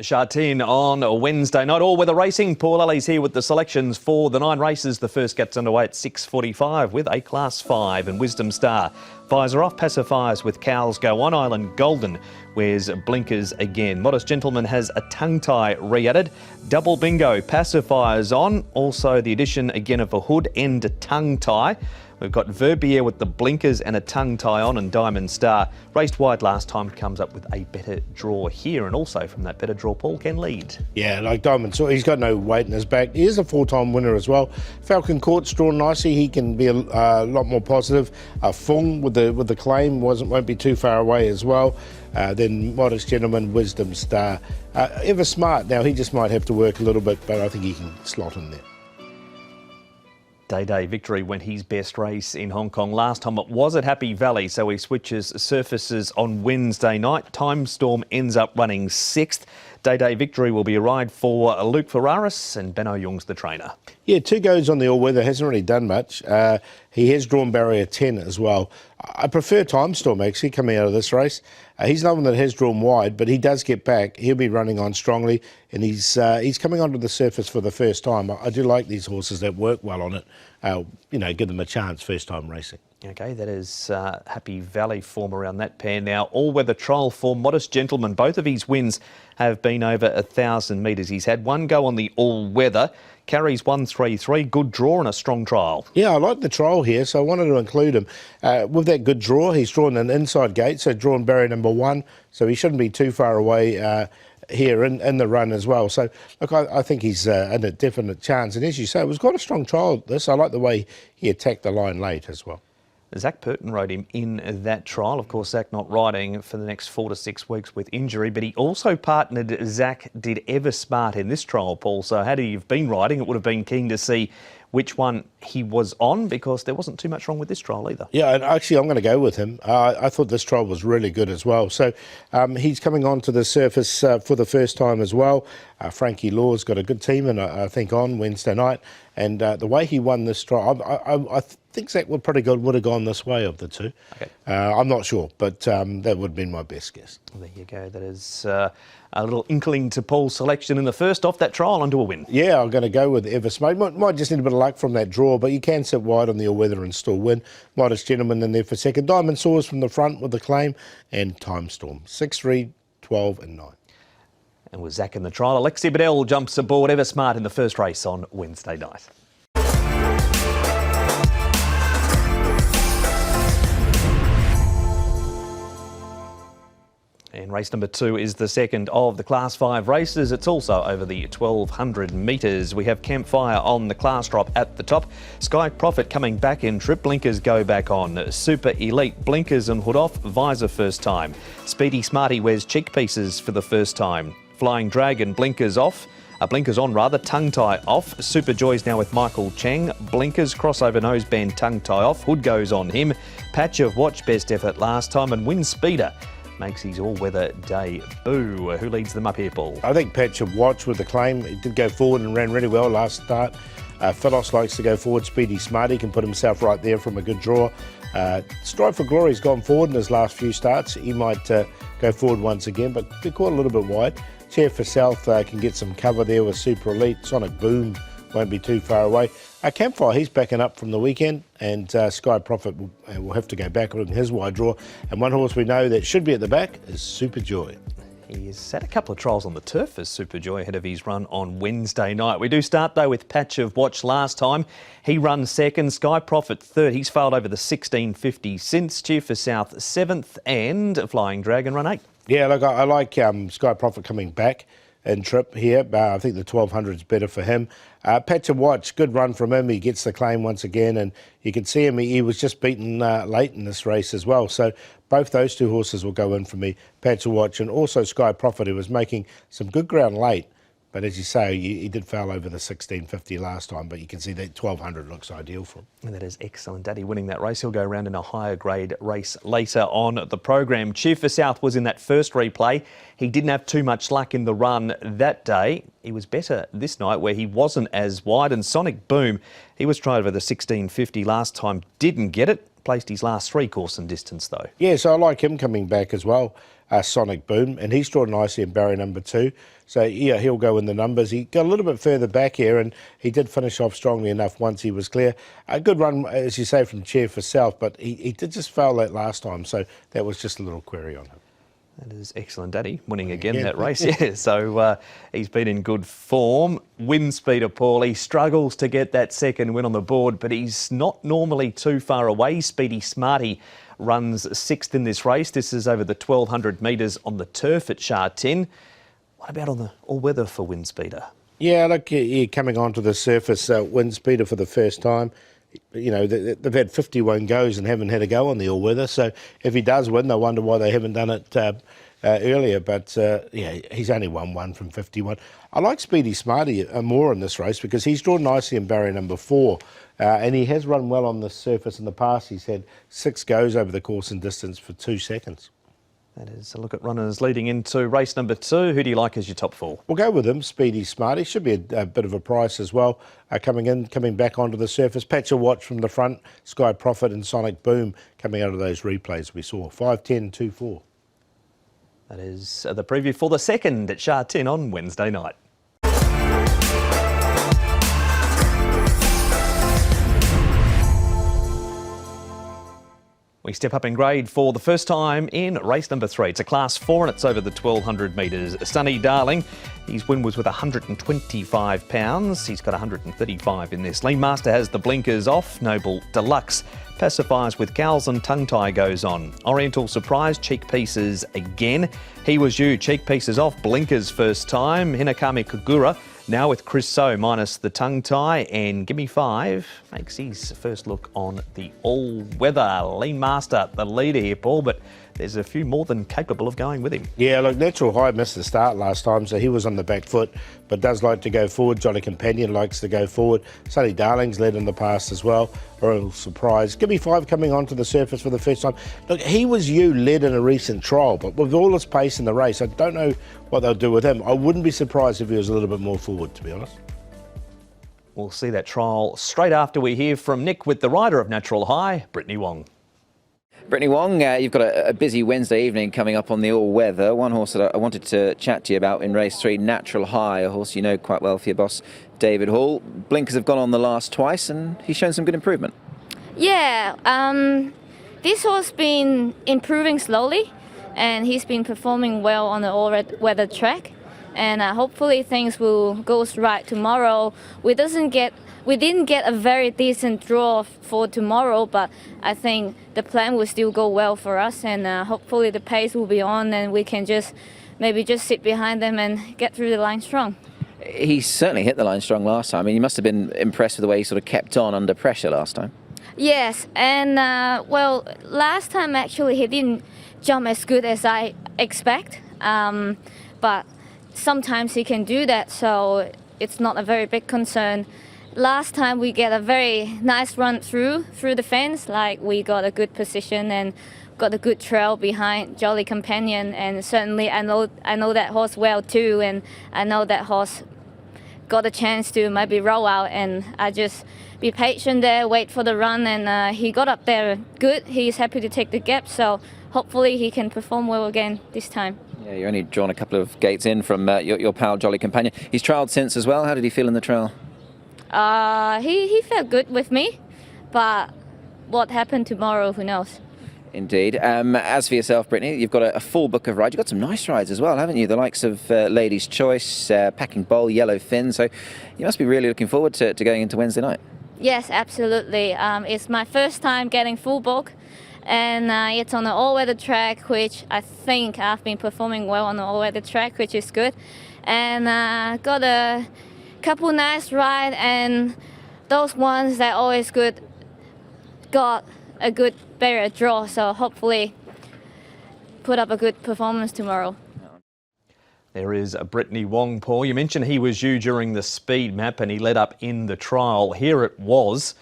Sha Tin on Wednesday night. All-weather racing. Paul Lally's here with the selections for the 9 races. The first gets underway at 6:45 with a Class 5 and Wisdom Star. Fires are off, pacifiers with Cows go on. Island Golden wears blinkers again. Modest Gentleman has a tongue tie re-added. Double Bingo, pacifiers on. Also the addition again of a hood and a tongue tie. We've got Verbier with the blinkers and a tongue tie on, and Diamond Star, raced wide last time, comes up with a better draw here, and also from that better draw, Paul can lead. Yeah, like Diamond Star, he's got no weight in his back. He is a 4-time winner as well. Falcon Court's drawn nicely. He can be a lot more positive. Fung with the claim won't be too far away as well. Then Modest Gentleman, Wisdom Star. Ever Smart now, he just might have to work a little bit, but I think he can slot in there. Day Victory went his best race in Hong Kong last time. It was at Happy Valley, so he switches surfaces on Wednesday night. Time Storm ends up running 6th. Day Victory will be a ride for Luke Ferraris, and Benno Jung's the trainer. Yeah, 2 goes on the all-weather, hasn't really done much. He has drawn barrier 10 as well. I prefer Time Storm actually coming out of this race. He's not one that has drawn wide, but he does get back. He'll be running on strongly, and he's coming onto the surface for the first time. I do like these horses that work well on it. Give them a chance first time racing. Okay, that is Happy Valley form around that pair. Now, all-weather trial for Modest Gentleman. Both of his wins have been over 1,000 metres. He's had one go on the all-weather. Carries 133, good draw and a strong trial. Yeah, I like the trial here, so I wanted to include him. With that good draw, he's drawn an inside gate, so drawn barrier number 1, so he shouldn't be too far away here in the run as well. So, look, I think he's in a definite chance. And as you say, it was quite a strong trial, this. I like the way he attacked the line late as well. Zach Purton rode him in that trial. Of course, Zach not riding for the next 4 to 6 weeks with injury, but he also partnered Zach did Ever Smart in this trial, Paul. So had he been riding, it would have been keen to see which one he was on, because there wasn't too much wrong with this trial either. Yeah, and actually I'm going to go with him. I thought this trial was really good as well. So he's coming onto the surface for the first time as well. Frankie Law's got a good team, and I think on Wednesday night. And the way he won this trial, I think Zach would have gone this way of the 2. Okay. I'm not sure, but that would have been my best guess. Well, there you go. That is a little inkling to Paul's selection in the first off that trial onto a win. Yeah, I'm going to go with Ever Smart. Might just need a bit of luck from that draw, but you can sit wide on the all-weather and still win. Modest Gentleman in there for second. Diamond Soars from the front with the claim, and Time Storm. 6, 3, 12 and 9. And with Zach in the trial, Alexi Bedell jumps aboard Ever Smart in the first race on Wednesday night. And race number 2 is the second of the Class 5 races. It's also over the 1,200 metres. We have Campfire on the class drop at the top. Sky Prophet coming back in trip. Blinkers go back on. Super Elite, blinkers and hood off. Visor first time. Speedy Smarty wears cheek pieces for the first time. Flying Dragon, blinkers off. Blinkers on rather, tongue tie off. Super Joy's now with Michael Chang. Blinkers, crossover noseband, tongue tie off. Hood goes on him. Patch of Watch, best effort last time. And Wind Speeder makes his all-weather debut. Who leads them up here, Paul? I think Patch of Watch with the claim. He did go forward and ran really well last start. Philos likes to go forward. Speedy Smarty can put himself right there from a good draw. Strive for Glory's gone forward in his last few starts. He might go forward once again, but be caught a little bit wide. Chair for South can get some cover there with Super Elite. Sonic Boom won't be too far away. Campfire, he's backing up from the weekend, and Sky Prophet will have to go back on his wide draw. And one horse we know that should be at the back is Super Joy. He's had a couple of trials on the turf as Super Joy ahead of his run on Wednesday night. We do start, though, with Patch of Watch last time. He runs second, Sky Prophet third. He's failed over the 1650 since. Cheer for South 7th, and Flying Dragon run 8th. Yeah, look, I like Sky Prophet coming back in trip here. I think the 1200 is better for him. Patch of Watch, good run from him. He gets the claim once again, and you can see him. He was just beaten late in this race as well. So both those 2 horses will go in for me. Patch of Watch and also Sky Prophet, who was making some good ground late. But as you say, he did fail over the 1650 last time, but you can see that 1200 looks ideal for him. And that is excellent. Daddy winning that race. He'll go around in a higher grade race later on the program. Cheer for South was in that first replay. He didn't have too much luck in the run that day. He was better this night where he wasn't as wide. And Sonic Boom, he was tried over the 1650 last time, didn't get it. placed his last 3 course and distance though. Yeah, so I like him coming back as well, Sonic Boom, and he's drawn nicely in barrier number 2. So, yeah, he'll go in the numbers. He got a little bit further back here, and he did finish off strongly enough once he was clear. A good run, as you say, from chair for South, but he did just fail that last time, so that was just a little query on him. That is excellent, Daddy. Winning again that race, yeah. So he's been in good form. Wind speeder, Paul. He struggles to get that second win on the board, but he's not normally too far away. Speedy Smarty runs 6th in this race. This is over the 1,200 metres on the turf at Sha Tin. What about on the all-weather for wind speeder? Yeah, look, coming onto the surface, wind speeder for the first time. You know, they've had 51 goes and haven't had a go on the all-weather. So if he does win, they'll wonder why they haven't done it earlier. But, yeah, he's only won 1 from 51. I like Speedy Smarty more in this race because he's drawn nicely in barrier number 4. And he has run well on the surface in the past. He's had 6 goes over the course and distance for 2 seconds. That is a look at runners leading into race number 2. Who do you like as your top 4? We'll go with him, Speedy Smarty. Should be a bit of a price as well. Coming back onto the surface. Patch a watch from the front. Sky Profit and Sonic Boom coming out of those replays we saw. 5, 10, 2, 4. That is the preview for the second at Sha Tin on Wednesday night. We step up in grade for the first time in race number 3. It's a class 4 and it's over the 1,200 metres. Sunny Darling, his win was with £125. He's got 135 in this. Lean Master has the blinkers off. Noble Deluxe pacifies with Gals and Tongue Tie goes on. Oriental Surprise, cheek pieces again. He was you, cheek pieces off, blinkers first time. Hinakami Kagura now with Chris So minus the tongue tie, and Gimme 5 makes his first look on the all-weather. Lean Master, the leader here, Paul, but there's a few more than capable of going with him. Yeah, look, Natural High missed the start last time, so he was on the back foot, but does like to go forward. Jolly Companion likes to go forward. Sunny Darling's led in the past as well. Oriental Surprise. Gimme 5 coming onto the surface for the first time. Look, He Was You led in a recent trial, but with all his pace in the race, I don't know what they'll do with him. I wouldn't be surprised if he was a little bit more forward, to be honest. We'll see that trial straight after we hear from Nick with the rider of Natural High, Brittany Wong. Brittany Wong, you've got a busy Wednesday evening coming up on the all-weather. One horse that I wanted to chat to you about in race 3, Natural High, a horse you know quite well for your boss, David Hall. Blinkers have gone on the last twice and he's shown some good improvement. Yeah, this horse been improving slowly and he's been performing well on the all-weather track. And hopefully things will go right tomorrow. We didn't get a very decent draw for tomorrow, but I think the plan will still go well for us, and hopefully the pace will be on and we can maybe just sit behind them and get through the line strong. He certainly hit the line strong last time. I mean, you must have been impressed with the way he sort of kept on under pressure last time. Yes, and well, last time actually he didn't jump as good as I expect, but sometimes he can do that, so it's not a very big concern. Last time we get a very nice run through the fence, like we got a good position and got a good trail behind Jolly Companion, and certainly I know that horse well too, and I know that horse got a chance to maybe roll out, and I just be patient there, wait for the run, and he got up there good. He's happy to take the gap, so hopefully he can perform well again this time. Yeah, you're only drawn a couple of gates in from your pal Jolly Companion. He's trialled since as well. How did he feel in the trial? He felt good with me, but what happened tomorrow, who knows? Indeed. As for yourself, Brittany, you've got a full book of rides. You've got some nice rides as well, haven't you? The likes of Lady's Choice, Packing Bowl, Yellow Fin. So you must be really looking forward to going into Wednesday night. Yes, absolutely. It's my first time getting full book, and it's on the all-weather track, which I think I've been performing well on the all-weather track, which is good. And got a couple nice rides, and those ones that always good got a good barrier draw, so hopefully put up a good performance tomorrow. There is Brittany Wong, Paul. You mentioned He Was You during the speed map and he led up in the trial. Here it was.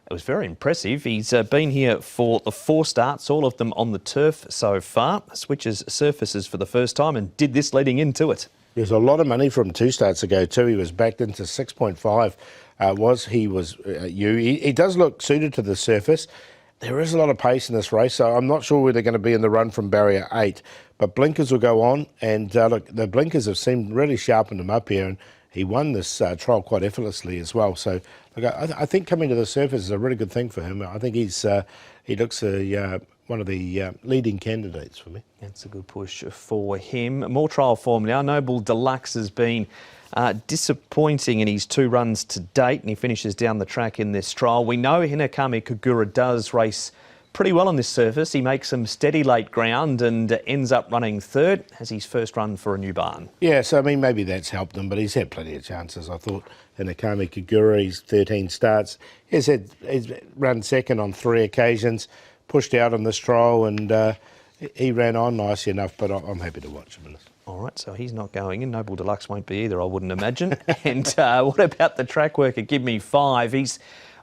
It was very impressive. He's been here for the 4 starts, all of them on the turf so far. Switches surfaces for the first time and did this leading into it. There's a lot of money from 2 starts ago too. He was backed into 6.5. He does look suited to the surface. There is a lot of pace in this race, so I'm not sure where they're going to be in the run from barrier 8. But Blinkers will go on, and look, the Blinkers have seemed really sharpened him up here, and he won this trial quite effortlessly as well. So look, I think coming to the surface is a really good thing for him. I think he looks one of the leading candidates for me. That's a good push for him. More trial form now. Noble Deluxe has been disappointing in his 2 runs to date, and he finishes down the track in this trial. We know Hinakami Kagura does race pretty well on this surface. He makes some steady late ground and ends up running 3rd, has his first run for a new barn. Yeah, so I mean, maybe that's helped him, but he's had plenty of chances. I thought Hinakami Kagura, he's 13 starts. He's run 2nd on 3 occasions, pushed out on this trial, and he ran on nicely enough, but I'm happy to watch him in this. All right, so he's not going in. Noble Deluxe won't be either, I wouldn't imagine. And what about the track worker? Give Me 5. He's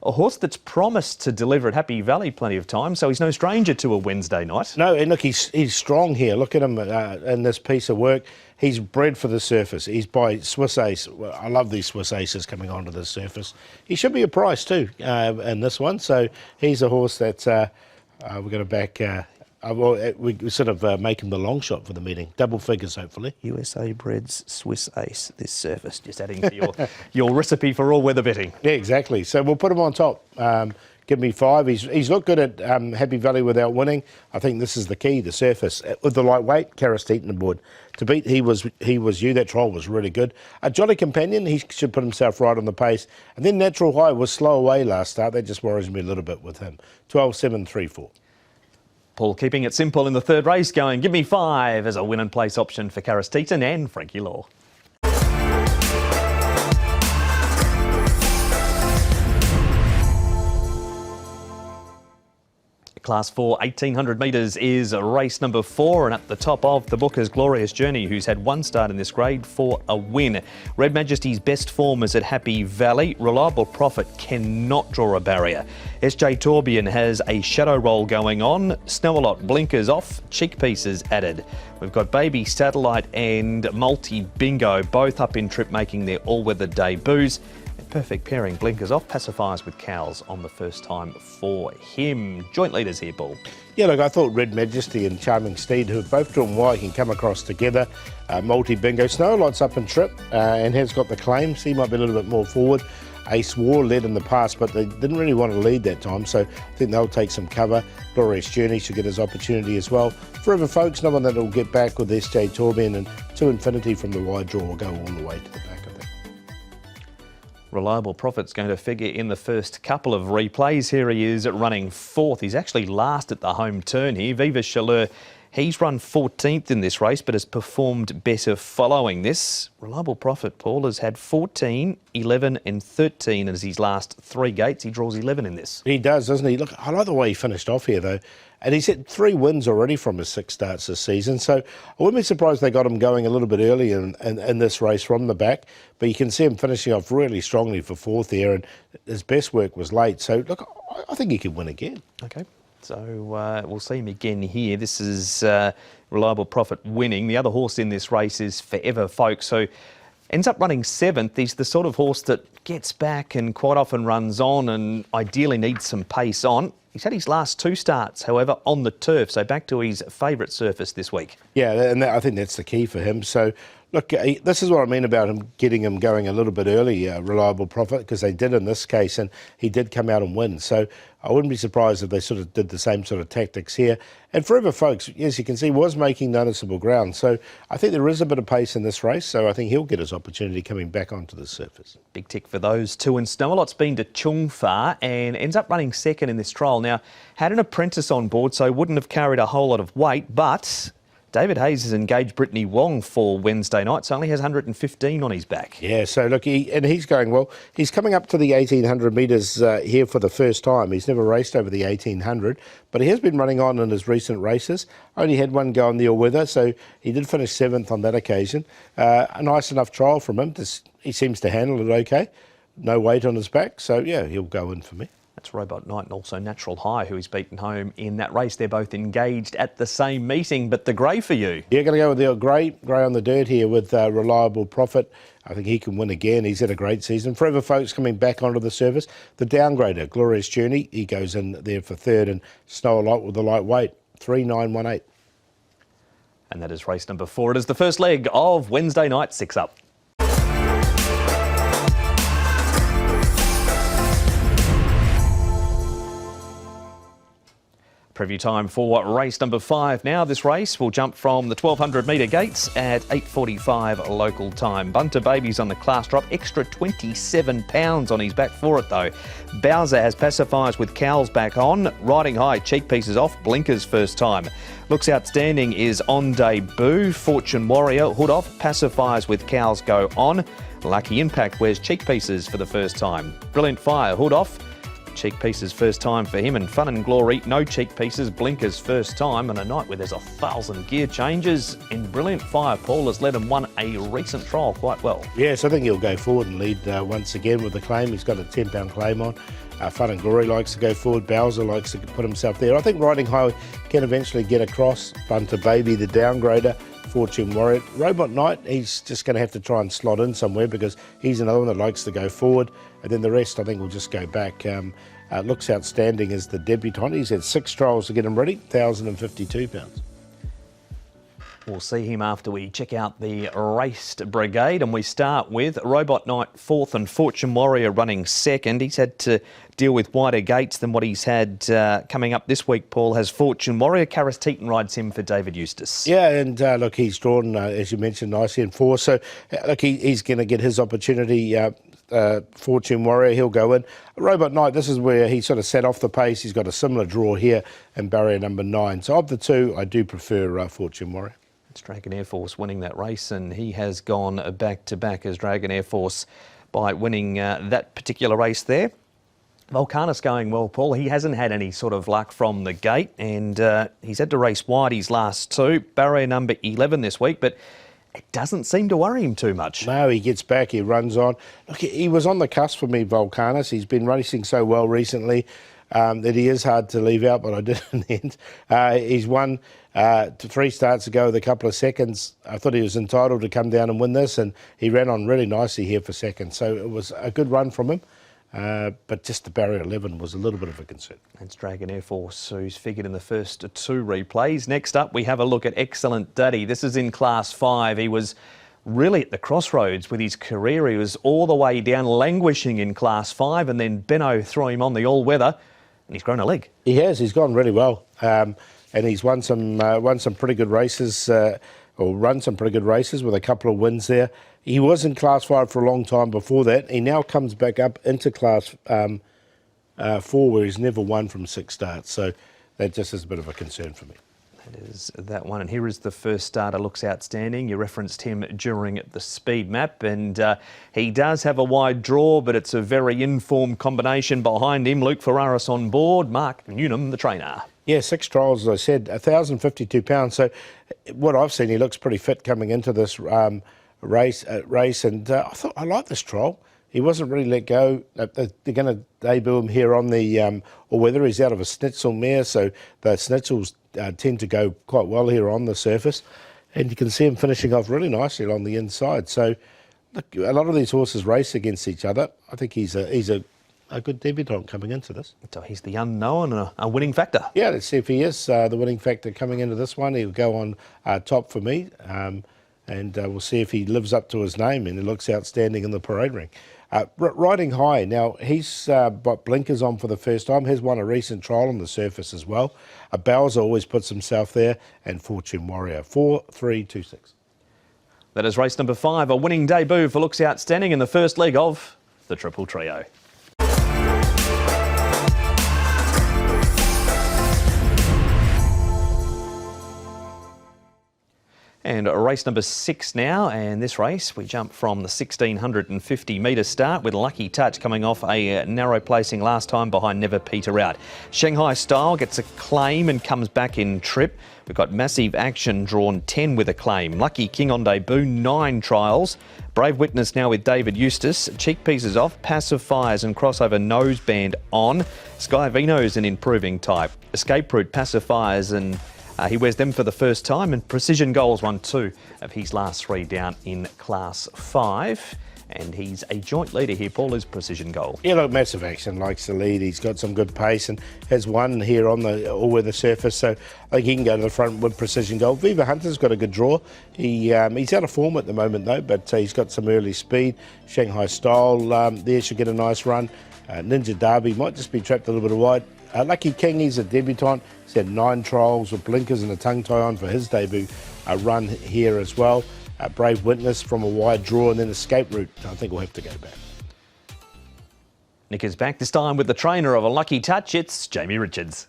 a horse that's promised to deliver at Happy Valley plenty of times, so he's no stranger to a Wednesday night. No, and look, he's strong here. Look at him in this piece of work. He's bred for the surface. He's by Swiss Ace. Well, I love these Swiss Aces coming onto the surface. He should be a price too in this one. So he's a horse that we're going to back. We sort of make him the long shot for the meeting. Double figures, hopefully. USA Breds Swiss Ace, this surface. Just adding to your recipe for all-weather betting. Yeah, exactly. So we'll put him on top. Give Me 5. He's looked good at Happy Valley without winning. I think this is the key, the surface. With the lightweight, Karras aboard. To beat He Was You, that trial was really good. A Jolly Companion, he should put himself right on the pace. And then Natural High was slow away last start. That just worries me a little bit with him. 12, 7, 3, 4. Paul keeping it simple in the 3rd race, going Give Me 5 as a win and place option for Karras and Frankie Law. Class 4, 1,800 metres is race number 4, and at the top of the book is Glorious Journey, who's had 1 start in this grade for a win. Red Majesty's best form is at Happy Valley. Reliable Prophet cannot draw a barrier. SJ Tourbillon has a shadow roll going on. Snow-A-Lot blinkers off, cheek pieces added. We've got Baby Satellite and Multi Bingo both up in trip making their all-weather debuts. Perfect pairing, blinkers off, pacifiers with cows on the first time for him. Joint leaders here, Paul. Yeah, look, I thought Red Majesty and Charming Steed, who have both drawn wide, can come across together. Multi-bingo. Snow-A-Lot's up in trip and has got the claims. He might be a little bit more forward. Ace War led in the past, but they didn't really want to lead that time, so I think they'll take some cover. Glorious Journey should get his opportunity as well. Forever Folks, no one that will get back with SJ Tourbillon, and To Infinity from the wide draw will go all the way to the back, I think. Reliable Prophet's going to figure in the first couple of replays. Here he is running 4th. He's actually last at the home turn here. Viva Chaleur, he's run 14th in this race, but has performed better following this. Reliable Prophet, Paul, has had 14, 11 and 13 as his last 3 gates. He draws 11 in this. He does, doesn't he? Look, I like the way he finished off here, though. And he's had 3 wins already from his 6 starts this season. So I wouldn't be surprised they got him going a little bit early in this race from the back. But you can see him finishing off really strongly for 4th here. And his best work was late. So, look, I think he could win again. OK. So we'll see him again here. This is Reliable Prophet winning. The other horse in this race is Forever Folks. So ends up running 7th. He's the sort of horse that gets back and quite often runs on and ideally needs some pace on. He's had his last 2 starts, however, on the turf, so back to his favourite surface this week. Yeah, and I think that's the key for him. So, look, this is what I mean about him getting him going a little bit early, Reliable Prophet, because they did in this case, and he did come out and win. So I wouldn't be surprised if they sort of did the same sort of tactics here. And Forever Folks, as you can see, was making noticeable ground. So I think there is a bit of pace in this race, so I think he'll get his opportunity coming back onto the surface. Big tick for those 2. And Snow-A-Lot's been to Chung Fa and ends up running 2nd in this trial. Now, had an apprentice on board, so wouldn't have carried a whole lot of weight, but David Hayes has engaged Brittany Wong for Wednesday night, so only has 115 on his back. Yeah, so look, he's going well. He's coming up to the 1,800 metres here for the first time. He's never raced over the 1,800, but he has been running on in his recent races. Only had 1 go in the all-weather, so he did finish 7th on that occasion. A nice enough trial from him. He seems to handle it okay. No weight on his back, so yeah, he'll go in for me. That's Robot Knight and also Natural High, who he's beaten home in that race. They're both engaged at the same meeting, but the grey for you. Yeah, going to go with the grey on the dirt here with Reliable Profit. I think he can win again. He's had a great season. Forever Folks coming back onto the surface. The downgrader, Glorious Journey, he goes in there for third, and Snow a Lot with the lightweight, 3-9-1-8. And that is race number 4. It is the first leg of Wednesday night 6 Up. Preview time for race number 5 now. This race will jump from the 1200 metre gates at 8:45 local time. Bunter Baby's on the class drop, extra £27 on his back for it though. Bowser has pacifiers with cowls back on. Riding High, cheek pieces off, blinkers first time. Looks Outstanding is on debut. Fortune Warrior, hood off, pacifiers with cowls go on. Lucky Impact wears cheek pieces for the first time. Brilliant Fire, hood off. Cheek pieces first time for him, and Fun and Glory, no cheek pieces, blinkers first time, and a night where there's 1,000 gear changes. In Brilliant Fire, Paul has led and won a recent trial quite well. Yes, I think he'll go forward and lead once again with the claim. He's got a £10 claim on. Fun and Glory likes to go forward. Bowser likes to put himself there. I think Riding High can eventually get across. Bunter Baby, the downgrader. Fortune Warrior. Robot Knight, he's just going to have to try and slot in somewhere because he's another one that likes to go forward. And then the rest, I think, will just go back. Looks Outstanding as the debutant. He's had 6 trials to get him ready, £1,052. We'll see him after we check out the raced brigade, and we start with Robot Knight 4th and Fortune Warrior running 2nd. He's had to deal with wider gates than what he's had coming up this week, Paul, has Fortune Warrior. Karis Teaton rides him for David Eustace. Yeah, and look, he's drawn, as you mentioned, nicely in 4. So, look, he's going to get his opportunity. Fortune Warrior, he'll go in. Robot Knight, this is where he sort of set off the pace. He's got a similar draw here in barrier number 9. So of the two, I do prefer Fortune Warrior. It's Dragon Air Force winning that race, and he has gone back-to-back as Dragon Air Force by winning that particular race there. Volcanus going well, Paul. He hasn't had any sort of luck from the gate, and he's had to race wide his last 2. Barrier number 11 this week, but it doesn't seem to worry him too much. No, he gets back, he runs on. Look, he was on the cusp for me, Volcanus. He's been racing so well recently that he is hard to leave out, but I did in the end. He's won 3 starts ago with a couple of seconds. I thought he was entitled to come down and win this, and he ran on really nicely here for second. So it was a good run from him. But just the barrier 11 was a little bit of a concern. That's Dragon Air Force, who's figured in the first 2 replays. Next up, we have a look at Excellent Daddy. This is in Class 5. He was really at the crossroads with his career. He was all the way down, languishing in Class 5, and then Benno threw him on the all-weather, and he's grown a leg. He has. He's gone really well. And he's won some pretty good races, or run some pretty good races with a couple of wins there. He was in Class 5 for a long time before that. He now comes back up into Class 4, where he's never won from 6 starts. So that just is a bit of a concern for me. That is that one. And here is the first starter, Looks Outstanding. You referenced him during the speed map, and he does have a wide draw, but it's a very informed combination behind him. Luke Ferraris on board, Mark Newnham, the trainer. Yeah, 6 trials, as I said, £1,052. So what I've seen, he looks pretty fit coming into this race, and I thought I like this trial. He wasn't really let go. They're going to debut him here on the all-weather. He's out of a Schnitzel mare, so the Schnitzels tend to go quite well here on the surface, and you can see him finishing off really nicely along the inside. So look, a lot of these horses race against each other. I think he's a good debutant coming into this. So he's the unknown and a winning factor. Yeah, let's see if he is the winning factor coming into this one. He'll go on top for me, and we'll see if he lives up to his name, and he looks outstanding in the parade ring. Riding High, now he's got blinkers on for the first time. Has won a recent trial on the surface as well. Bowser always puts himself there, and Fortune Warrior, 4-3-2-6. That is race number 5, a winning debut for Looks Outstanding in the first leg of the Triple Trio. And race number 6 now, and this race we jump from the 1650 metre start with Lucky Touch coming off a narrow placing last time behind Never Peter Out. Shanghai Style gets a claim and comes back in trip. We've got Massive Action drawn 10 with a claim. Lucky King on debut, 9 trials. Brave Witness now with David Eustace. Cheek Pieces off, Passive Fires and Crossover Noseband on. Sky Vino's an improving type. Escape Route, Passive Fires and he wears them for the first time, and Precision Goals won 2 of his last 3 down in Class 5. And he's a joint leader here, Paul, is Precision Goal. Yeah, look, Massive Action likes the lead. He's got some good pace and has won here on the all-weather surface, so I think he can go to the front with Precision Goal. Viva Hunter's got a good draw. He's out of form at the moment, though, but he's got some early speed. Shanghai Style there should get a nice run. Ninja Derby might just be trapped a little bit wide. Lucky King, he's a debutant. He's had 9 trials with blinkers and a tongue tie on for his debut run here as well. Brave Witness from a wide draw, and then Escape Route, I think we'll have to go back. Nick is back this time with the trainer of a Lucky Touch. It's Jamie Richards.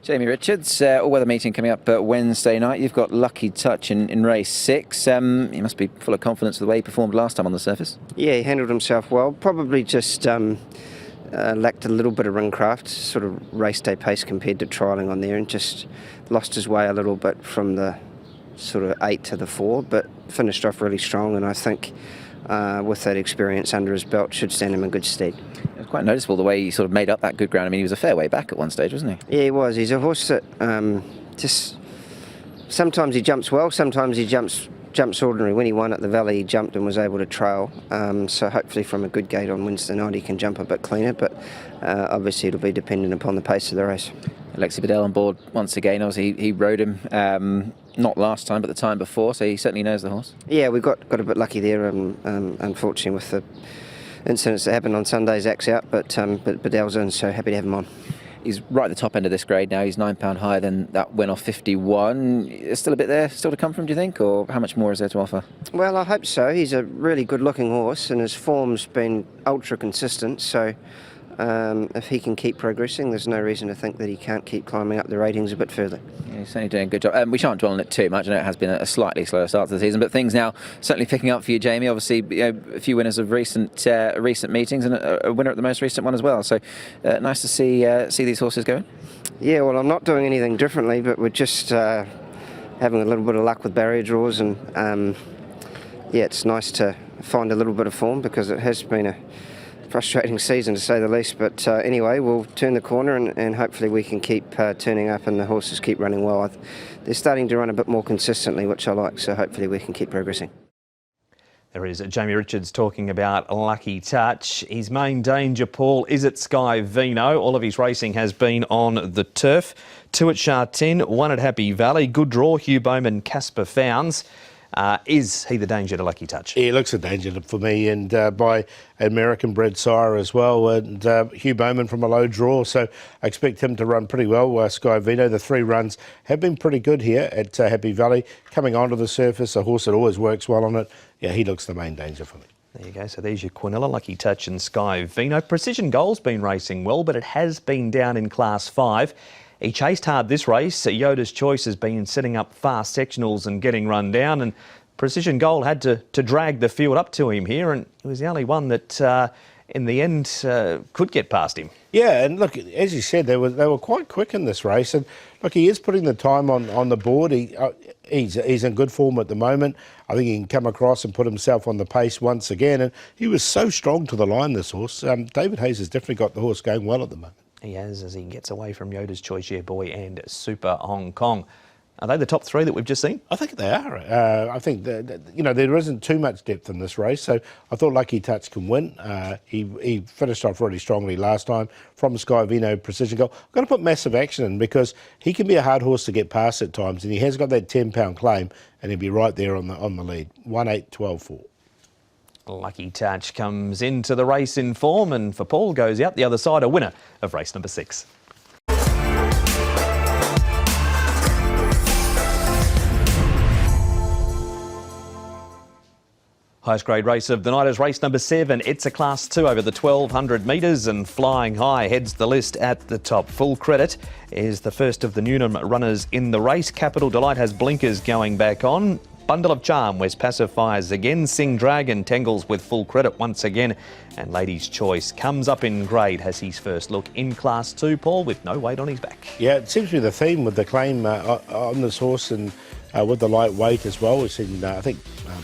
Jamie Richards, all-weather meeting coming up Wednesday night. You've got Lucky Touch in race 6. You must be full of confidence of the way he performed last time on the surface. Yeah, he handled himself well. Probably just lacked a little bit of ring craft, sort of race day pace compared to trialling on there, and just lost his way a little bit from the sort of 8 to the 4, but finished off really strong, and I think with that experience under his belt should stand him in good stead. It was quite noticeable the way he sort of made up that good ground. I mean, he was a fair way back at one stage, wasn't he? Yeah, he was. He's a horse that just sometimes he jumps well, sometimes he jumps ordinary. When he won at the Valley, he jumped and was able to trail. So hopefully from a good gate on Wednesday night he can jump a bit cleaner, but obviously it'll be dependent upon the pace of the race. Alexi Bedell on board once again. Obviously he rode him not last time but the time before, so he certainly knows the horse. Yeah, we got a bit lucky there, unfortunately with the incidents that happened on Sunday's axe out, but Bedell's in, so happy to have him on. He's right at the top end of this grade now. He's £9 higher than that went off 51. Is still a bit there still to come from, do you think, or how much more is there to offer? Well, I hope so. He's a really good looking horse and his form's been ultra consistent, so if he can keep progressing, there's no reason to think that he can't keep climbing up the ratings a bit further. Yeah, he's certainly doing a good job. We shan't dwell on it too much. I know it has been a slightly slower start to the season, but things now certainly picking up for you, Jamie. Obviously, a few winners of recent meetings and a winner at the most recent one as well. So nice to see these horses going. Yeah, well, I'm not doing anything differently, but we're just having a little bit of luck with barrier draws, and yeah, it's nice to find a little bit of form because it has been a frustrating season to say the least, but anyway, we'll turn the corner and hopefully we can keep turning up and the horses keep running well. They're starting to run a bit more consistently, which I like, so hopefully we can keep progressing. There is Jamie Richards talking about Lucky Touch. His main danger, Paul, is at Sky Vino. All of his racing has been on the turf. 2 at Sha Tin, 1 at Happy Valley. Good draw, Hugh Bowman, Casper Founds. Is he the danger to Lucky Touch? He looks a danger for me, and by American-bred sire as well, and Hugh Bowman from a low draw, so I expect him to run pretty well. Sky Vino, the 3 runs have been pretty good here at Happy Valley. Coming onto the surface, a horse that always works well on it. Yeah, he looks the main danger for me. There you go. So there's your Quinella, Lucky Touch and Sky Vino. Precision Goal's been racing well, but it has been down in Class 5. He chased hard this race. Yoda's Choice has been setting up fast sectionals and getting run down, and Precision Goal had to drag the field up to him here, and he was the only one that in the end could get past him. Yeah, and look, as you said, they were quite quick in this race, and look, he is putting the time on the board. He's in good form at the moment. I think he can come across and put himself on the pace once again, and he was so strong to the line, this horse. David Hayes has definitely got the horse going well at the moment. He has, as he gets away from Yoda's Choice, Yeah Boy and Super Hong Kong. Are they the top 3 that we've just seen? I think they are. I think that, there isn't too much depth in this race, so I thought Lucky Touch can win. He finished off really strongly last time from Sky Vino, Precision Goal. I've got to put Massive Action in because he can be a hard horse to get past at times, and he has got that £10 claim, and he'll be right there on the lead. 1-8-12-4. Lucky Touch comes into the race in form, and for Paul goes out the other side, a winner of race number 6. Highest grade race of the night is race number 7. It's a Class 2 over the 1200 metres, and Flying High heads the list at the top. Full Credit is the first of the Newnham runners in the race. Capital Delight has blinkers going back on. Bundle of Charm wears pacifiers again. Sing Dragon tangles with Full Credit once again. And Lady's Choice comes up in grade, has his first look in Class 2, Paul, with no weight on his back. Yeah, it seems to be the theme with the claim on this horse, and with the lightweight as well. We've seen, I think,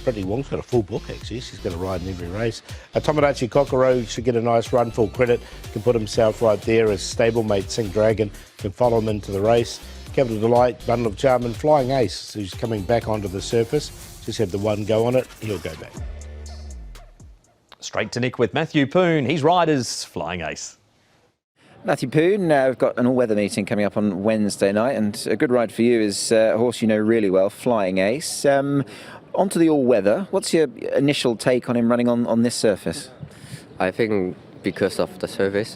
Brittany Wong's got a full book, actually. She's going to ride in every race. Tomodachi Kokoro should get a nice run. Full Credit can put himself right there as stablemate Sing Dragon can follow him into the race. Capital Delight, Bundle of Charm, and Flying Ace, who's coming back onto the surface. Just have the one go on it, he'll go back. Straight to Nick with Matthew Poon. His rider's Flying Ace. Matthew Poon, we've got an all-weather meeting coming up on Wednesday night, and a good ride for you is a horse you know really well, Flying Ace. Onto the all-weather, what's your initial take on him running on this surface? I think because of the surface,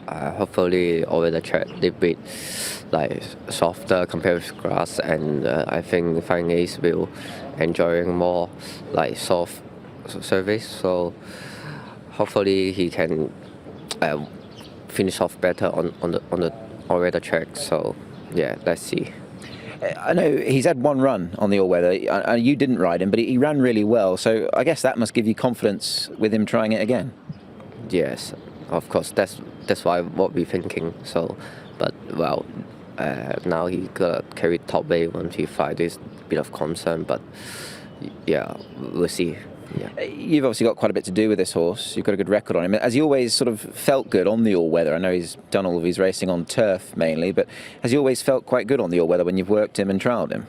hopefully over the track a little bit softer compared with grass, and I think Flying Ace will enjoy more soft surface. So hopefully he can finish off better on the all-weather track. So yeah, let's see. I know he's had one run on the all-weather. You didn't ride him, but he ran really well. So I guess that must give you confidence with him trying it again. Yes, of course. That's why what we're thinking. So, but well, now he got carried top weight 125. There's a bit of concern, but yeah, we'll see. Yeah. You've obviously got quite a bit to do with this horse. You've got a good record on him. Has he always sort of felt good on the all-weather? I know he's done all of his racing on turf mainly, but has he always felt quite good on the all-weather when you've worked him and trialled him?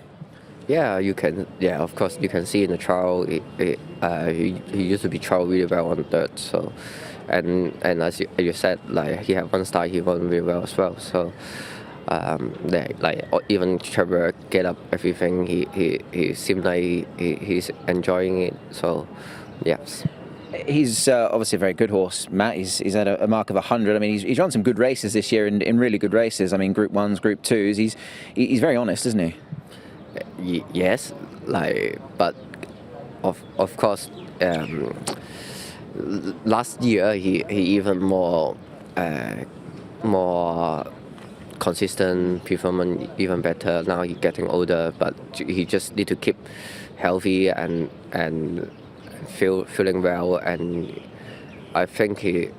Yeah, you can. Yeah, of course, you can see in the trial. He used to be trialled really well on dirt. So, and as you said, he had one start, he won really well as well. So. Even Trevor get up everything, he seemed like he's enjoying it. So yes, he's obviously a very good horse, Matt. He's had a mark of 100. I mean, he's run some good races this year, in really good races. I mean, Group 1s, Group 2s. He's very honest, isn't he? Yes, but of course, last year he even more consistent performance, even better. Now he's getting older, but he just need to keep healthy and feeling well, and I think he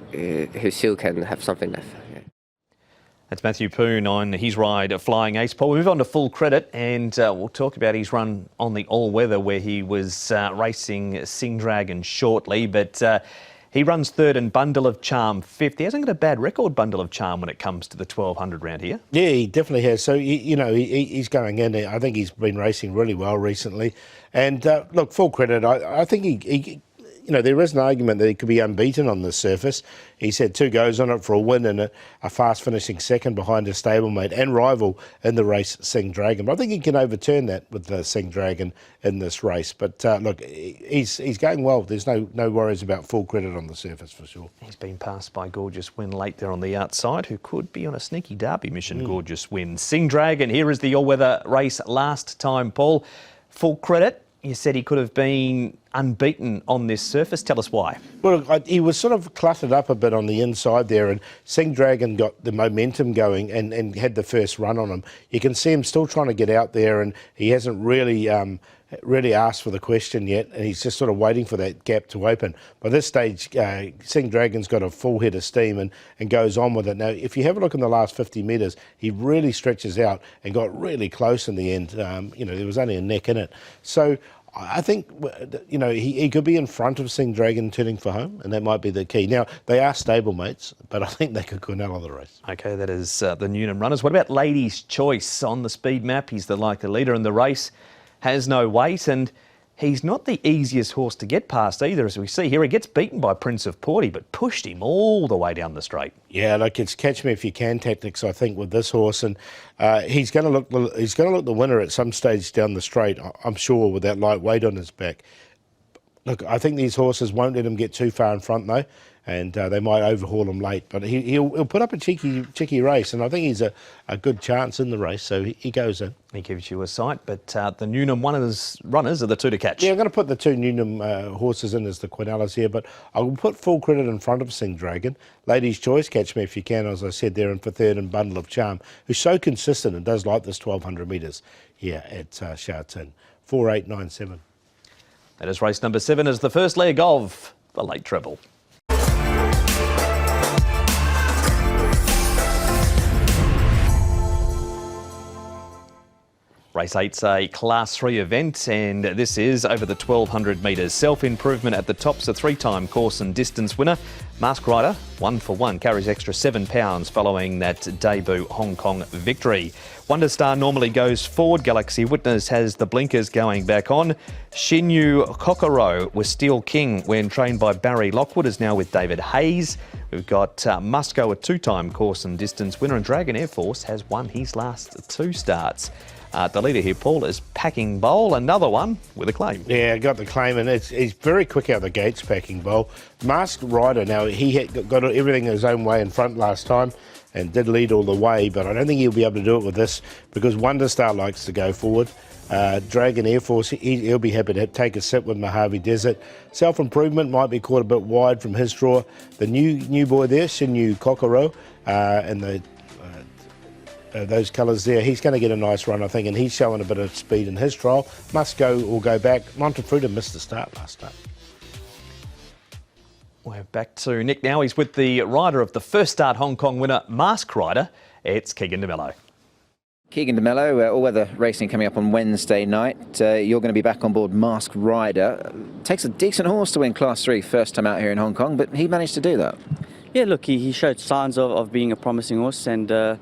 still can have something left. Yeah. That's Matthew Poon on his ride at Flying Ace. Paul, we move on to Full Credit, and we'll talk about his run on the all-weather where he was racing Sing Dragon shortly, but he runs third and Bundle of Charm fifth. He hasn't got a bad record, Bundle of Charm, when it comes to the 1200 round here. Yeah, he definitely has. So, he's going in there. I think he's been racing really well recently. And look, Full Credit, I think he there is an argument that he could be unbeaten on this surface. He's had 2 goes on it for a win and a fast finishing second behind his stablemate and rival in the race, Sing Dragon. But I think he can overturn that with the Sing Dragon in this race. But look, he's going well. There's no worries about Full Credit on the surface for sure. He's been passed by Gorgeous Win late there on the outside, who could be on a sneaky derby mission, Gorgeous Win. Sing Dragon, here is the all-weather race last time, Paul. Full Credit, you said he could have been unbeaten on this surface. Tell us why. Well, he was sort of cluttered up a bit on the inside there, and Sing Dragon got the momentum going and had the first run on him. You can see him still trying to get out there, and he hasn't really asked for the question yet, and he's just sort of waiting for that gap to open. By this stage, Sing Dragon's got a full head of steam and goes on with it. Now, if you have a look in the last 50 metres, he really stretches out and got really close in the end. There was only a neck in it. So I think, he could be in front of Sing Dragon turning for home, and that might be the key. Now, they are stablemates, but I think they could cornell the race. OK, that is the Newnham runners. What about Lady's Choice on the speed map? He's the likely leader in the race, has no weight, and he's not the easiest horse to get past either, as we see here. He gets beaten by Prince of Porty, but pushed him all the way down the straight. Yeah, look, it's catch me if you can tactics, I think, with this horse, and he's going to look the winner at some stage down the straight, I'm sure, with that light weight on his back. Look, I think these horses won't let him get too far in front, though. and they might overhaul him late. But he'll put up a cheeky race, and I think he's a good chance in the race, so he goes in. He gives you a sight, but the Newnham runners are the two to catch. Yeah, I'm going to put the two Newnham horses in as the Quinellas here, but I will put Full Credit in front of Sing Dragon. Ladies' Choice, Catch Me If You Can, as I said there, and for third, and Bundle of Charm, who's so consistent and does like this 1,200 metres here at Sha Tin. 4,897. That is race number 7 as the first leg of the late treble. Race 8's a Class 3 event, and this is over the 1,200 metres. Self-improvement at the top's a 3-time course and distance winner. Mask Rider, 1 for 1, carries extra £7 following that debut Hong Kong victory. Wonder Star normally goes forward. Galaxy Witness has the blinkers going back on. Shinyu Kokoro was Steel King when trained by Barry Lockwood, is now with David Hayes. We've got Must Go, a 2-time course and distance winner, and Dragon Air Force has won his last 2 starts. The leader here, Paul, is Packing Bowl, another one with a claim. Yeah, got the claim, and he's very quick out the gates, Packing Bowl. Masked Rider, now he had got everything his own way in front last time and did lead all the way, but I don't think he'll be able to do it with this because Wonder Star likes to go forward. Dragon Air Force, he'll be happy to take a sit with Mojave Desert. Self-improvement might be caught a bit wide from his draw. The new boy there, Shinyu Kokoro, and those colours there, he's going to get a nice run, I think, and he's showing a bit of speed in his trial. Must Go or go back. Montefruta missed the start last start. We're back to Nick now. He's with the rider of the first start Hong Kong winner, Mask Rider. It's Keegan de Mello. Keegan de Mello, all-weather racing coming up on Wednesday night. You're going to be back on board Mask Rider. Takes a decent horse to win Class 3 first time out here in Hong Kong, but he managed to do that. Yeah, look, he showed signs of being a promising horse, and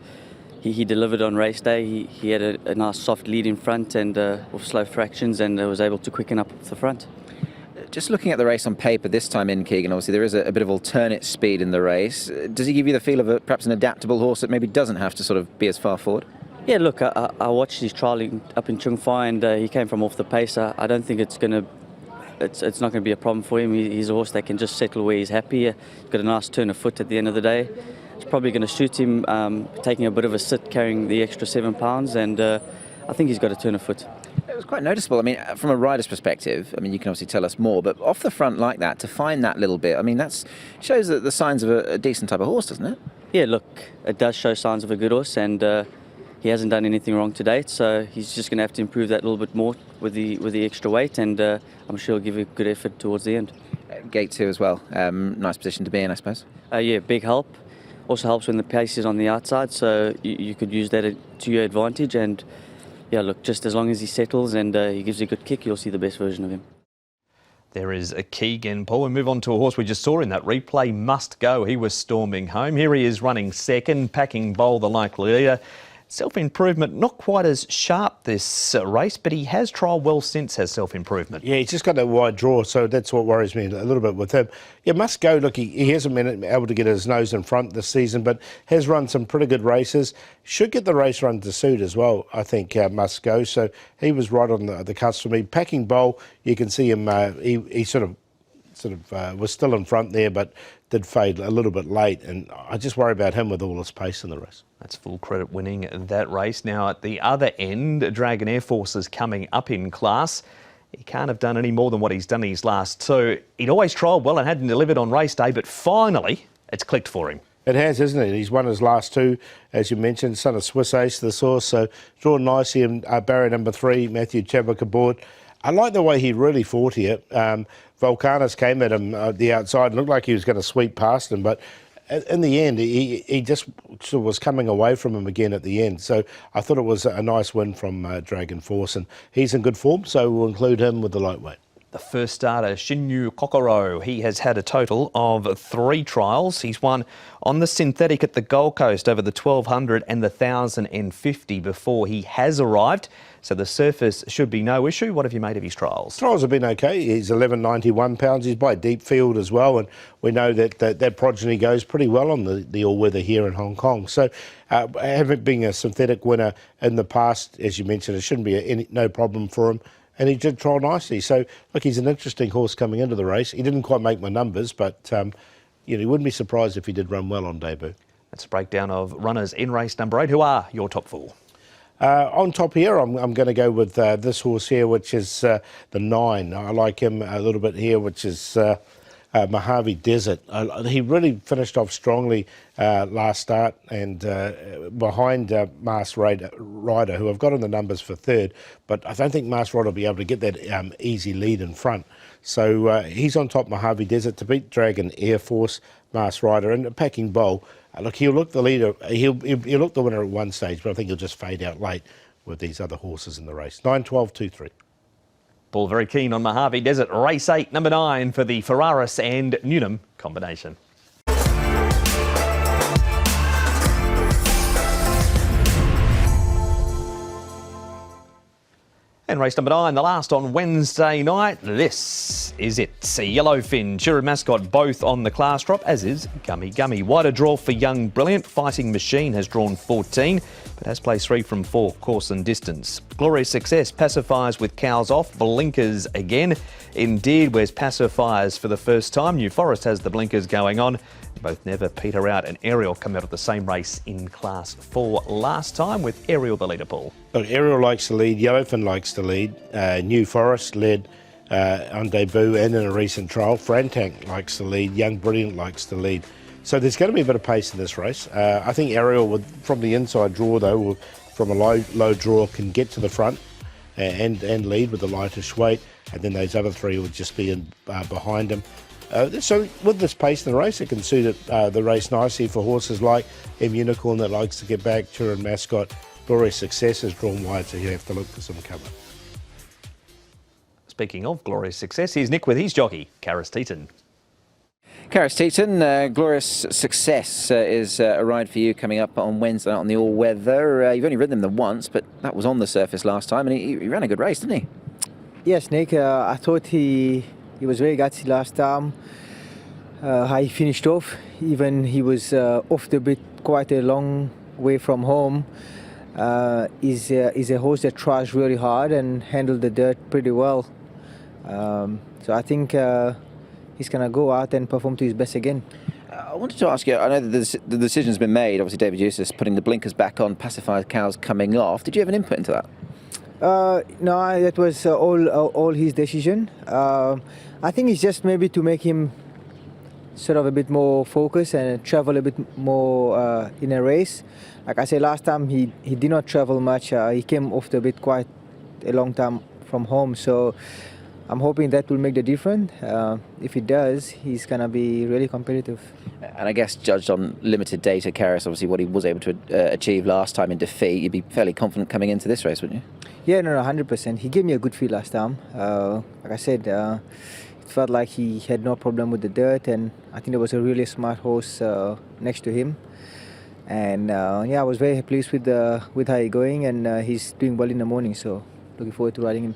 he delivered on race day. He had a nice soft lead in front and with slow fractions, and was able to quicken up the front. Just looking at the race on paper this time in, Keegan, obviously there is a bit of alternate speed in the race. Does he give you the feel of perhaps an adaptable horse that maybe doesn't have to sort of be as far forward? Yeah, look, I watched his trialling up in Chung Fai, and he came from off the pace. I don't think it's not going to be a problem for him. He's a horse that can just settle where he's happy. He's got a nice turn of foot at the end of the day. It's probably going to suit him taking a bit of a sit, carrying the extra £7, and I think he's got a turn of foot. It was quite noticeable. I mean, from a rider's perspective, I mean, you can obviously tell us more, but off the front like that, to find that little bit, I mean, that shows the signs of a decent type of horse, doesn't it? Yeah, look, it does show signs of a good horse, and he hasn't done anything wrong to date, so he's just going to have to improve that a little bit more with the extra weight, and I'm sure he'll give a good effort towards the end. Gate 2 as well. Nice position to be in, I suppose. Yeah, big help. Also helps when the pace is on the outside, so you could use that to your advantage. And yeah, look, just as long as he settles and he gives a good kick, you'll see the best version of him. There is a Keegan. Paul, we move on to a horse we just saw in that replay, Must Go. He was storming home. Here he is running second, Packing Bowl, the likely leader. Self-improvement, not quite as sharp this race, but he has trialled well since, has Self-improvement. Yeah, he's just got a wide draw, so that's what worries me a little bit with him. Yeah, Must Go, look, he hasn't been able to get his nose in front this season, but has run some pretty good races. Should get the race run to suit as well, I think, Must Go. So he was right on the cusp for me. Packing Bowl, you can see him, he sort of was still in front there, but did fade a little bit late, and I just worry about him with all his pace in the race. That's Full Credit winning that race. Now at the other end, Dragon Air Force is coming up in class. He can't have done any more than what he's done in his last 2. He'd always trialled well and hadn't delivered on race day, but finally it's clicked for him. It has, isn't it? He's won his last 2, as you mentioned. Son of Swiss Ace, this horse, so drawn nicely in barrier number 3, Matthew Chadwick aboard. I like the way he really fought here. Volcanus came at him the outside, looked like he was going to sweep past him, but in the end, he just sort of was coming away from him again at the end. So I thought it was a nice win from Dragon Force, and he's in good form, so we'll include him with the lightweight. The first starter, Shinyu Kokoro, he has had a total of 3 trials. He's won on the synthetic at the Gold Coast over the 1,200 and the 1,050 before he has arrived. So the surface should be no issue. What have you made of his trials? Trials have been okay. He's 1191 pounds. He's by deep field as well, and we know that progeny goes pretty well on the all-weather here in Hong Kong. So having been a synthetic winner in the past, as you mentioned, it shouldn't be no problem for him. And he did trial nicely. So, look, he's an interesting horse coming into the race. He didn't quite make my numbers, but you wouldn't be surprised if he did run well on debut. That's a breakdown of runners in race number 8. Who are your top 4? On top here, I'm going to go with this horse here, which is the 9. I like him a little bit here, which is Mojave Desert. He really finished off strongly last start, and behind Masked Rider, who I've got in the numbers for 3rd, but I don't think Masked Rider will be able to get that easy lead in front. So he's on top, Mojave Desert, to beat Dragon Air Force, Masked Rider, and a packing bowl. Look, he'll look the leader. He'll look the winner at one stage, but I think he'll just fade out late with these other horses in the race. 9, 12, 2, 3. Paul very keen on Mojave Desert. Race 8, number 9 for the Ferraris and Newnham combination. And race number 9, the last on Wednesday night. This is it. Yellowfin, Turin Mascot, both on the class drop, as is Gummy Gummy. Wider draw for Young Brilliant. Fighting Machine has drawn 14, but has placed 3 from 4 course and distance. Glorious Success pacifies with cows off. Blinkers again. Indeed, where's pacifiers for the first time. New Forest has the blinkers going on. Both never peter out, and Ariel come out of the same race in Class 4 last time, with Ariel the leader, Paul. Look, Ariel likes to lead, Yellowfin likes to lead, New Forest led on debut and in a recent trial. Frantank likes to lead, Young Brilliant likes to lead. So there's going to be a bit of pace in this race. I think Ariel, from the inside draw though, from a low draw, can get to the front and lead with the lightest weight, and then those other 3 will just be in behind him. So with this pace in the race, it can suit the race nicely for horses like M Unicorn that likes to get back, Turin Mascot. Glorious Success is drawn wide, so you have to look for some cover. Speaking of Glorious Success, here's Nick with his jockey, Karis Teaton. Karis Teaton, Glorious Success is a ride for you coming up on Wednesday night on the all-weather. You've only ridden them once, but that was on the surface last time, and he ran a good race, didn't he? Yes, Nick. I thought he was very gutsy last time. How he finished off, even he was off the bit quite a long way from home. Is a horse that tries really hard and handled the dirt pretty well. So I think he's going to go out and perform to his best again. I wanted to ask you, I know that the decision's been made, obviously David Eustace putting the blinkers back on, pacified cows coming off. Did you have an input into that? No, that was all his decision. I think it's just maybe to make him sort of a bit more focused and travel a bit more in a race. Like I said, last time he did not travel much. He came off the bit quite a long time from home. So I'm hoping that will make the difference. If it does, he's going to be really competitive. And I guess judged on limited data, Karis, obviously what he was able to achieve last time in defeat, you'd be fairly confident coming into this race, wouldn't you? Yeah, no, 100%. He gave me a good feel last time. Like I said, it felt like he had no problem with the dirt, and I think there was a really smart horse next to him. And yeah, I was very pleased with how he's going, and he's doing well in the morning, so looking forward to riding him.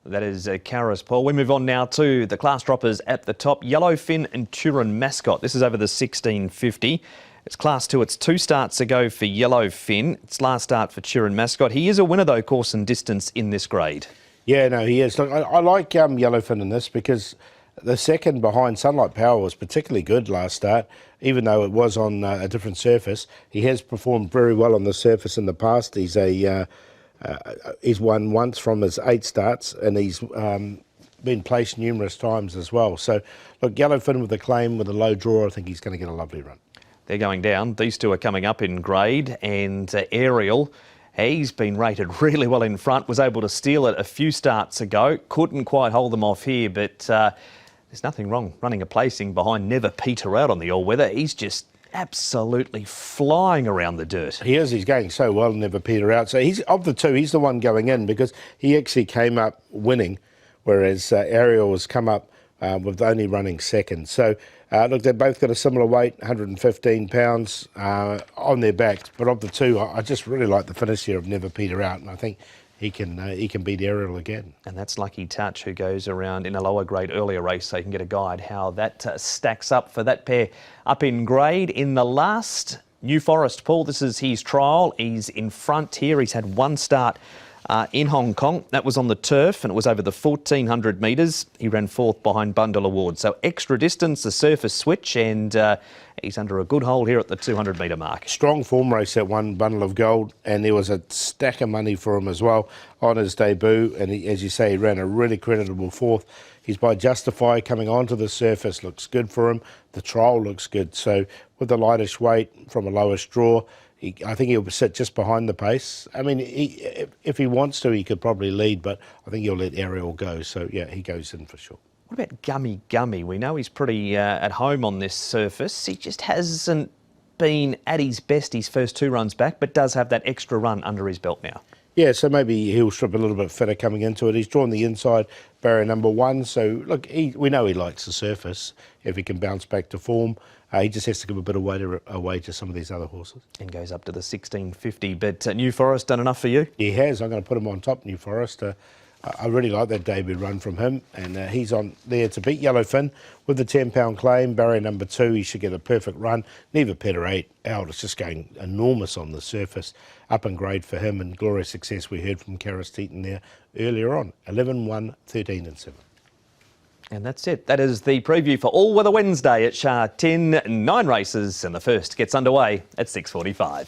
That is Karis, Paul. We move on now to the class droppers at the top. Yellowfin and Turin Mascot. This is over the 1650. It's Class 2. It's 2 starts ago for Yellowfin. It's last start for Turin Mascot. He is a winner, though, course and distance in this grade. Yeah, no, he is. Look, I like Yellowfin in this because the second behind Sunlight Power was particularly good last start, even though it was on a different surface. He has performed very well on the surface in the past. He's won once from his 8 starts, and he's been placed numerous times as well. So, look, Yellowfin with a claim, with a low draw, I think he's going to get a lovely run. They're going down. These 2 are coming up in grade, and Ariel, he's been rated really well in front, was able to steal it a few starts ago. Couldn't quite hold them off here, but there's nothing wrong running a placing behind Never Peter Out on the all-weather. He's just absolutely flying around the dirt. He is. He's going so well, Never Peter Out. So he's of the 2, he's the one going in because he actually came up winning, whereas Ariel has come up with only running second. So, look, they've both got a similar weight, 115 pounds on their backs. But of the 2, I just really like the finish here of Never Peter Out, and I think he can beat Ariel again. And that's Lucky Touch, who goes around in a lower grade earlier race, so you can get a guide how that stacks up for that pair up in grade. In the last, New Forest, Paul, this is his trial. He's in front here. He's had 1 start in Hong Kong. That was on the turf and it was over the 1,400 metres. He ran fourth behind Bundle Award. So extra distance, the surface switch, and he's under a good hold here at the 200 metre mark. Strong form race, that one Bundle of Gold, and there was a stack of money for him as well on his debut. And he, as you say, he ran a really creditable fourth. He's by Justify coming onto the surface, looks good for him. The trial looks good. So with the lightish weight from a lowest draw, I think he'll sit just behind the pace. I mean, if he wants to, he could probably lead, but I think he'll let Ariel go. So, yeah, he goes in for sure. What about Gummy? We know he's pretty at home on this surface. He just hasn't been at his best his first two runs back, but does have that extra run under his belt now. Yeah, so maybe he'll strip a little bit fitter coming into it. He's drawn the inside barrier number one. So, look, we know he likes the surface if he can bounce back to form. He just has to give a bit of weight away to some of these other horses. And goes up to the 1650. But New Forest done enough for you? He has. I'm going to put him on top, New Forest. I really like that debut run from him. And he's on there to beat Yellowfin with the 10-pound claim. Barrier number 2, he should get a perfect run. Neither Peter 8 out. It's just going enormous on the surface. Up in grade for him and glorious success. We heard from Karis Teaton there earlier on. 11, 1, 13 and 7. And that's it. That is the preview for All Weather Wednesday at Sha Tin. 9 races and the first gets underway at 6:45.